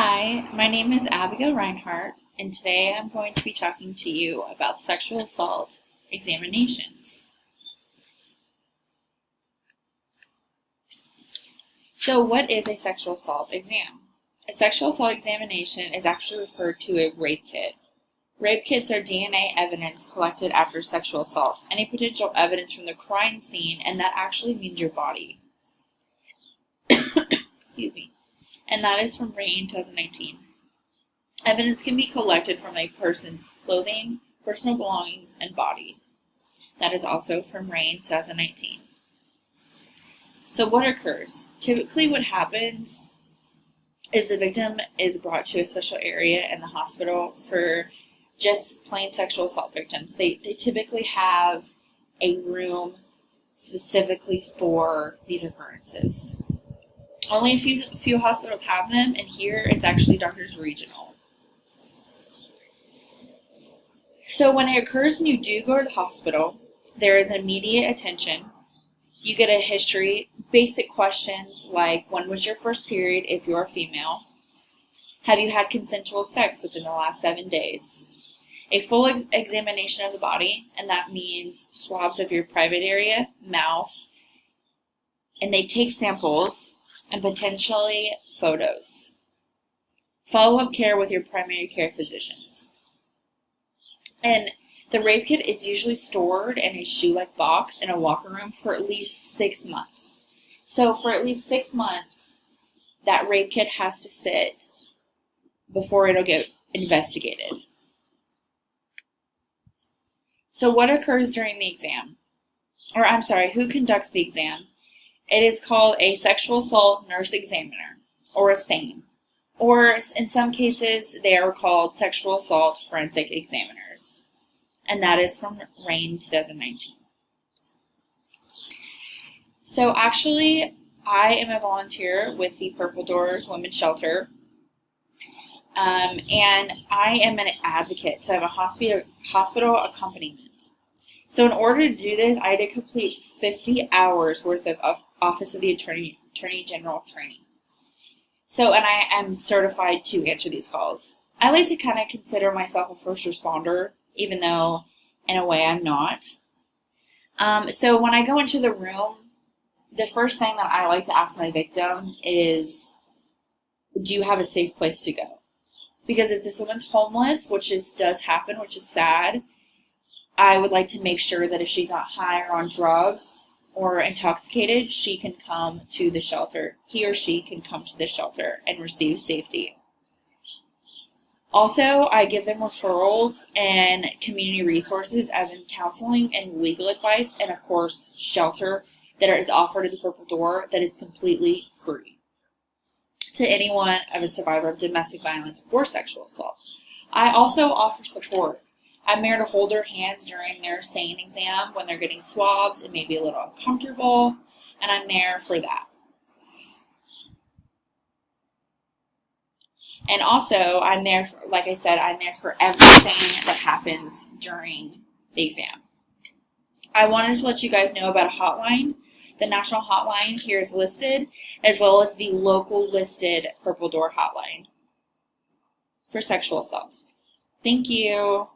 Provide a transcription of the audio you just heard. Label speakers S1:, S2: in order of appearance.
S1: Hi, my name is Abigail Reinhardt, and today I'm going to be talking to you about sexual assault examinations. So, what is a sexual assault exam? A sexual assault examination is actually referred to a rape kit. Rape kits are DNA evidence collected after sexual assault, any potential evidence from the crime scene, and that actually means your body. Excuse me. And that is from RAINN 2019. Evidence can be collected from a person's clothing, personal belongings, and body. That is also from RAINN 2019. So what occurs? Typically what happens is the victim is brought to a special area in the hospital for just plain sexual assault victims. They typically have a room specifically for these occurrences. Only a few hospitals have them, and here it's actually Doctors Regional. So when it occurs and you do go to the hospital, there is immediate attention. You get a history, basic questions like, when was your first period if you're a female? Have you had consensual sex within the last 7 days? A full examination of the body, and that means swabs of your private area, mouth, and they take samples and potentially photos. Follow-up care with your primary care physicians. And the rape kit is usually stored in a shoe-like box in a locker room for at least 6 months. So for at least 6 months, that rape kit has to sit before it'll get investigated. So what occurs during the exam? Who conducts the exam? It is called a sexual assault nurse examiner, or a SANE. Or in some cases, they are called sexual assault forensic examiners. And that is from RAINN 2019. So actually, I am a volunteer with the Purple Doors Women's Shelter. And I am an advocate, so I have a hospital accompaniment. So in order to do this, I had to complete 50 hours worth of Office of the Attorney General training. So, and I am certified to answer these calls. I like to kind of consider myself a first responder, even though in a way I'm not. So when I go into the room, the first thing that I like to ask my victim is, do you have a safe place to go? Because if this woman's homeless, does happen, which is sad, I would like to make sure that if she's not high or on drugs or intoxicated, she can come to the shelter. He or she can come to the shelter and receive safety. Also, I give them referrals and community resources, as in counseling and legal advice, and of course, shelter that is offered at the Purple Door that is completely free to anyone of a survivor of domestic violence or sexual assault. I also offer support. I'm there to hold their hands during their SANE exam when they're getting swabs and maybe a little uncomfortable, and I'm there for that. And also, I'm there for, like I said, I'm there for everything that happens during the exam. I wanted to let you guys know about a hotline. The national hotline here is listed, as well as the local listed Purple Door hotline for sexual assault. Thank you.